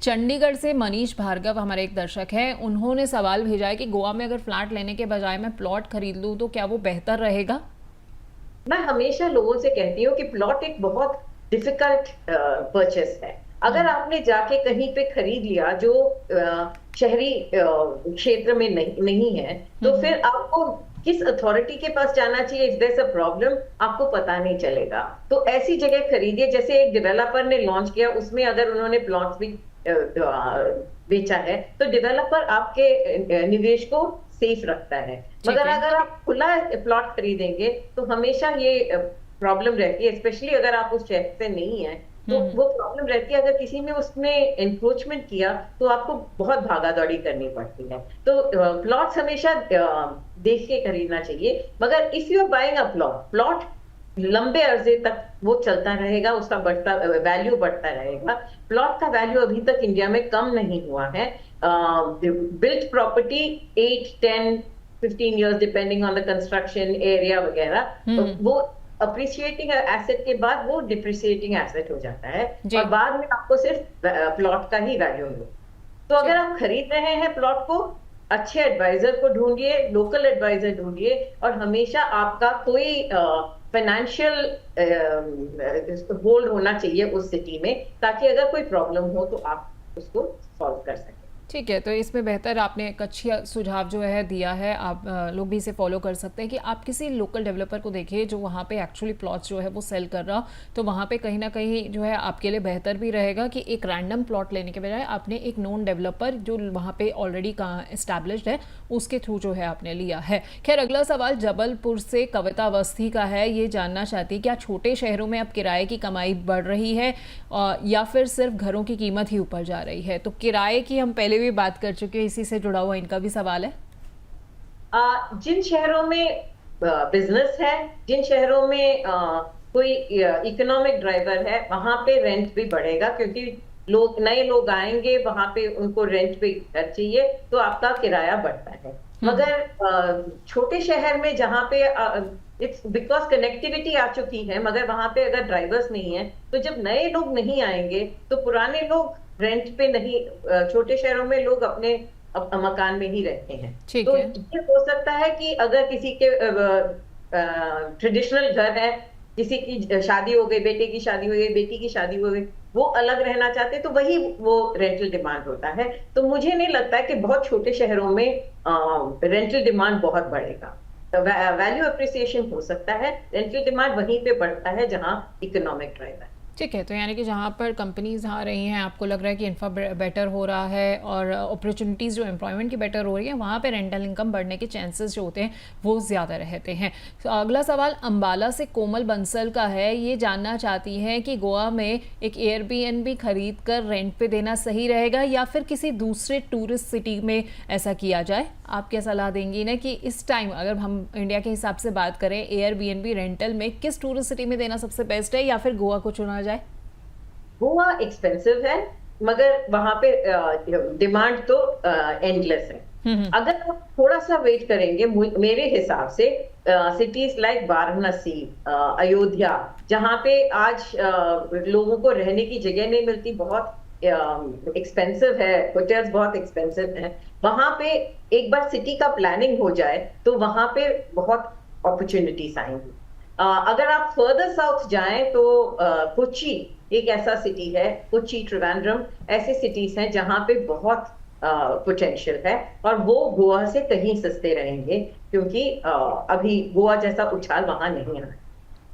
चंडीगढ़ से मनीष भार्गव हमारे एक दर्शक हैं, उन्होंने सवाल भेजा है कि गोवा में अगर फ्लैट लेने के बजाय मैं प्लॉट खरीद लूं तो क्या वो बेहतर रहेगा? मैं हमेशा लोगों से कहती हूँ कि प्लॉट एक बहुत डिफिकल्ट परचेस है। अगर हम्म। आपने जाके कहीं पे खरीद लिया जो शहरी क्षेत्र में नहीं है, तो हम्म। फिर आपको किस अथॉरिटी के पास जाना चाहिए, if there is a problem, आपको पता नहीं चलेगा। तो ऐसी जगह खरीदिए, जैसे एक डेवलपर ने लॉन्च किया, उसमें अगर उन्होंने प्लॉट्स भी बेचा है, तो डेवलपर आपके निवेश को सेफ रखता है। ठीक मगर है। अगर आप खुला प्लॉट खरीदेंगे तो हमेशा ये प्रॉब्लम रहती है, स्पेशली अगर आप उस शहर से नहीं है, तो हम्म। वो प्रॉब्लम रहती है। अगर किसी ने उसमें एंक्रोचमेंट किया तो आपको बहुत भागा दौड़ी करनी पड़ती है। तो प्लॉट्स हमेशा देख के खरीदना चाहिए। मगर if you are buying a plot plot लंबे अरसे तक वो चलता रहेगा, उसका बढ़ता वैल्यू बढ़ता रहेगा। प्लॉट का वैल्यू अभी तक इंडिया में कम नहीं हुआ है। Built property 8, 10, 15 years depending on the construction area वगैरह, हम्म। वो अप्रिसिएटिंग एसेट के बाद वो डिप्रिसिएटिंग एसेट हो जाता है, जी। और बाद में आपको सिर्फ प्लॉट का ही वैल्यू मिले। तो अगर ठीक। आप खरीद रहे हैं प्लॉट को, अच्छे एडवाइजर को ढूंढिए, लोकल एडवाइजर ढूंढिए, और हमेशा आपका कोई फाइनेंशियल होल्ड होना चाहिए उस सिटी में, ताकि अगर कोई प्रॉब्लम हो तो आप उसको सॉल्व कर सकें। ठीक है, तो इसमें बेहतर आपने एक अच्छी सुझाव जो है दिया है, आप लोग भी इसे फॉलो कर सकते हैं कि आप किसी लोकल डेवलपर को देखिए जो वहाँ पे एक्चुअली प्लॉट्स जो है वो सेल कर रहा, तो वहाँ पे कहीं ना कहीं जो है आपके लिए बेहतर भी रहेगा कि एक रैंडम प्लॉट लेने के बजाय आपने एक नॉन डेवलपर जो वहाँ पे ऑलरेडी इस्टेब्लिश्ड है उसके थ्रू जो है आपने लिया है। खैर, अगला सवाल जबलपुर से कविता अवस्थी का है। ये जानना चाहती है क्या छोटे शहरों में अब किराए की कमाई बढ़ रही है या फिर सिर्फ घरों की कीमत ही ऊपर जा रही है? तो किराए की हम पहले भी बात कर चुके हैं, इसी से जुड़ा हुआ इनका भी सवाल है। जिन शहरों में बिजनेस है, जिन शहरों में कोई इकोनॉमिक ड्राइवर है, वहां पे रेंट भी बढ़ेगा, क्योंकि नए लोग आएंगे, वहां पे उनको रेंट पे घर चाहिए, तो आपका किराया बढ़ता है। हम्म। मगर छोटे शहर में जहाँ पे इट्स बिकॉज कनेक्टिविटी आ चुकी है, मगर वहां पे अगर ड्राइवर्स नहीं है, तो जब नए लोग नहीं आएंगे तो पुराने लोग रेंट पे नहीं, छोटे शहरों में लोग अपने मकान में ही रहते हैं। ठीक तो है। ये हो सकता है कि अगर किसी के ट्रेडिशनल घर है, किसी की शादी हो गई, बेटे की शादी हो गई, बेटी की शादी हो गई, वो अलग रहना चाहते, तो वही वो रेंटल डिमांड होता है। तो मुझे नहीं लगता है कि बहुत छोटे शहरों में रेंटल डिमांड बहुत बढ़ेगा। वैल्यू अप्रिसिएशन हो सकता है, रेंटल डिमांड वहीं पे बढ़ता है जहां इकोनॉमिक ड्राइवर है। ठीक है, तो यानी कि जहाँ पर कंपनीज आ रही हैं, आपको लग रहा है कि इंफ्रा बेटर हो रहा है और अपॉर्चुनिटीज़ जो एम्प्लॉयमेंट की बेटर हो रही है, वहाँ पे रेंटल इनकम बढ़ने के चांसेस जो होते हैं वो ज़्यादा रहते हैं। तो अगला सवाल अंबाला से कोमल बंसल का है। ये जानना चाहती हैं कि गोवा में एक एयरबीएनबी खरीद कर रेंट पे देना सही रहेगा या फिर किसी दूसरे टूरिस्ट सिटी में ऐसा किया जाए? आप क्या सलाह देंगी ना कि इस टाइम अगर हम इंडिया के हिसाब से बात करें, एयरबीएनबी रेंटल में किस टूरिस्ट सिटी में देना सबसे बेस्ट है या फिर गोवा को चुना जाए? गोवा एक्सपेंसिव है, मगर वहां पे डिमांड तो एंडलेस है। हम्म। अगर आप थोड़ा सा वेट करेंगे, मेरे हिसाब से सिटीज लाइक वाराणसी, अयोध्या, जहां पे आज लोगों को रहने की जगह नहीं मिलती, बहुत एक्सपेंसिव है, होटल्स बहुत एक्सपेंसिव हैं, वहां पे एक बार सिटी का प्लानिंग हो जाए तो वहां पे बहुत अपॉर्चुनिटीज आएंगी। अगर आप फर्दर साउथ जाएं तो कोच्चि एक ऐसा सिटी है, कोच्चि, ट्रिवेंड्रम, ऐसे सिटीज हैं जहां पे बहुत पोटेंशियल है, और वो गोवा से कहीं सस्ते रहेंगे, क्योंकि अभी गोवा जैसा उछाल वहां नहीं आ।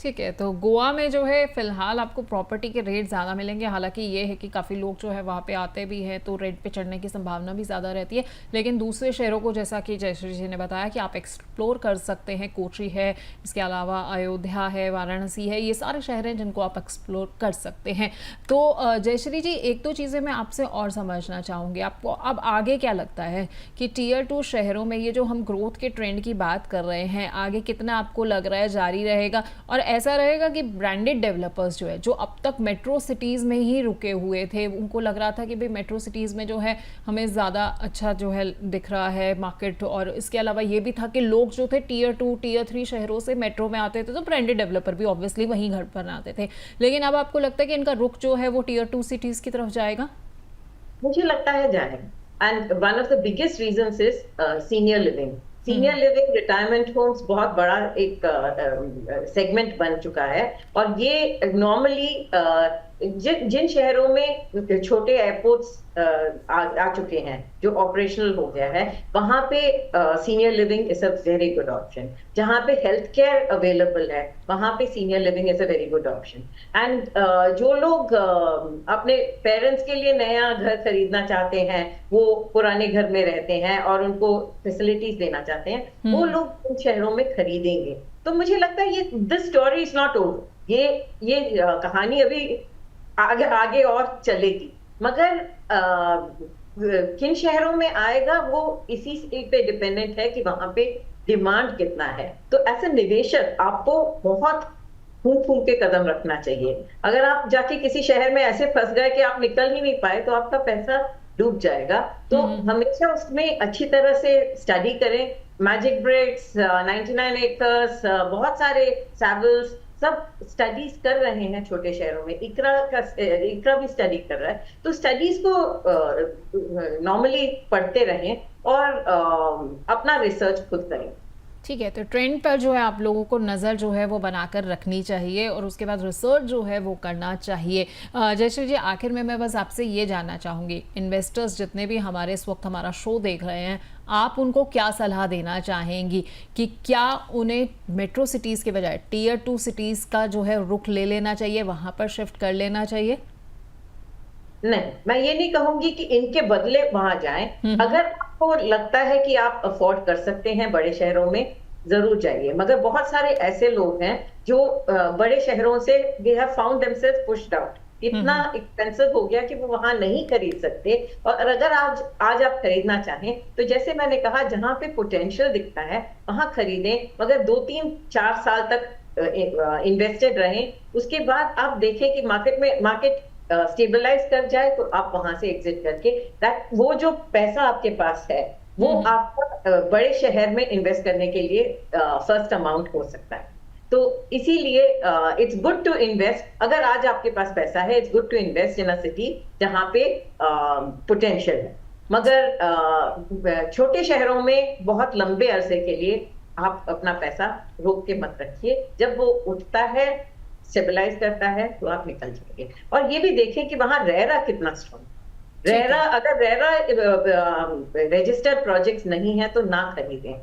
ठीक है, तो गोवा में जो है फ़िलहाल आपको प्रॉपर्टी के रेट ज़्यादा मिलेंगे। हालांकि ये है कि काफ़ी लोग जो है वहाँ पे आते भी हैं तो रेट पे चढ़ने की संभावना भी ज़्यादा रहती है। लेकिन दूसरे शहरों को, जैसा कि जयश्री जी ने बताया, कि आप एक्सप्लोर कर सकते हैं। कोची है, इसके अलावा अयोध्या है, वाराणसी है, ये सारे शहर हैं जिनको आप एक्सप्लोर कर सकते हैं। तो जयश्री जी, एक दो चीज़ें मैं आपसे और समझना चाहूँगी। आपको अब आगे क्या लगता है कि टीयर 2 शहरों में ये जो हम ग्रोथ के ट्रेंड की बात कर रहे हैं, आगे कितना आपको लग रहा है जारी रहेगा? और ऐसा रहेगा कि ब्रांडेड डेवलपर्स जो है, जो अब तक मेट्रो सिटीज़ में ही रुके हुए थे, उनको लग रहा था कि भाई मेट्रो सिटीज़ में जो है हमें ज़्यादा अच्छा जो है दिख रहा है मार्केट, और इसके अलावा ये भी था कि लोग जो थे टीयर 2 टीयर 3 शहरों से मेट्रो में आते थे, तो ब्रांडेड डेवलपर भी ऑब्वियसली वहीं घर पर आते थे। लेकिन अब आपको लगता है कि इनका रुख जो है वो टीयर 2 सिटीज़ की तरफ जाएगा? मुझे लगता है जाएगा। And one of the biggest reasons is senior living. Senior hmm. Living retirement homes बहुत बड़ा एक सेगमेंट बन चुका है। और ये नॉर्मली जिन शहरों में छोटे एयरपोर्ट्स आ चुके हैं, जो ऑपरेशनल हो गया है, वहां पे senior living is a very good option. जहां पे हेल्थ केयर अवेलेबल है, वहां पे senior living is a very good option. And जो लोग अपने पेरेंट्स के लिए नया घर खरीदना चाहते हैं, वो पुराने घर में रहते हैं और उनको फैसिलिटीज देना चाहते हैं, वो हम्म। लोग उन शहरों में खरीदेंगे। तो मुझे लगता है ये this story is not over. ये कहानी अभी आगे आगे और चलेगी। मगर किन शहरों में आएगा वो इसी पे डिपेंडेंट है कि वहां पे डिमांड कितना है। तो एज ए निवेशक आपको बहुत फूंक फूंक के कदम रखना चाहिए। अगर आप जाके किसी शहर में ऐसे फंस गए कि आप निकल ही नहीं पाए, तो आपका पैसा डूब जाएगा। तो हम्म। हमेशा उसमें अच्छी तरह से स्टडी करें। मैजिक ब्रिक्स, 99 एकर्स, बहुत सारे सैवल्स, सब स्टडीज कर रहे हैं छोटे शहरों में। इकरा भी स्टडी कर रहा है। तो स्टडीज को नॉर्मली पढ़ते रहें और अपना रिसर्च खुद करें। ठीक है, तो ट्रेंड पर जो है आप लोगों को नज़र जो है वो बनाकर रखनी चाहिए और उसके बाद रिसर्च जो है वो करना चाहिए। जयश्री जी, आखिर में मैं बस आपसे ये जानना चाहूँगी, इन्वेस्टर्स जितने भी हमारे इस वक्त हमारा शो देख रहे हैं, आप उनको क्या सलाह देना चाहेंगी कि क्या उन्हें मेट्रो सिटीज़ के बजाय टीयर 2 सिटीज़ का जो है रुख ले लेना चाहिए, वहाँ पर शिफ्ट कर लेना चाहिए? नहीं, मैं ये नहीं कहूंगी कि इनके बदले वहां जाएं। हम्म। अगर आपको लगता है कि आप अफोर्ड कर सकते हैं बड़े शहरों में, जरूर जाइए। मगर बहुत सारे ऐसे लोग हैं जो बड़े शहरों से they have found themselves pushed out. इतना हम्म। एक्सपेंसिव हो गया कि वो वहां नहीं खरीद सकते। और अगर आज आज आप खरीदना चाहें, तो जैसे मैंने कहा, जहां पे पोटेंशियल दिखता है वहां खरीदें। मगर 2 3 4 साल तक इन्वेस्टेड रहें। उसके बाद आप देखें कि मार्केट स्टेबलाइज कर जाए, तो आप वहां से एग्जिट करके दैट वो जो पैसा आपके पास है, वो हम्म। आपका बड़े शहर में इन्वेस्ट करने के लिए फर्स्ट अमाउंट हो सकता है। तो इसीलिए इट्स गुड टू इन्वेस्ट। अगर आज आपके पास पैसा है, it's good to invest in a city जहां पे पोटेंशियल है। मगर छोटे शहरों में बहुत लंबे अरसे के लिए आप अपना पैसा रोक के मत रखिए। जब वो उठता है, स्टेबलाइज करता है, तो आप निकल जाएंगे। और ये भी देखें कि वहां रेरा कितना स्ट्रॉन्ग। ठीक रेरा, है। अगर रेरा रजिस्टर्ड प्रोजेक्ट्स नहीं है तो ना खरीदें।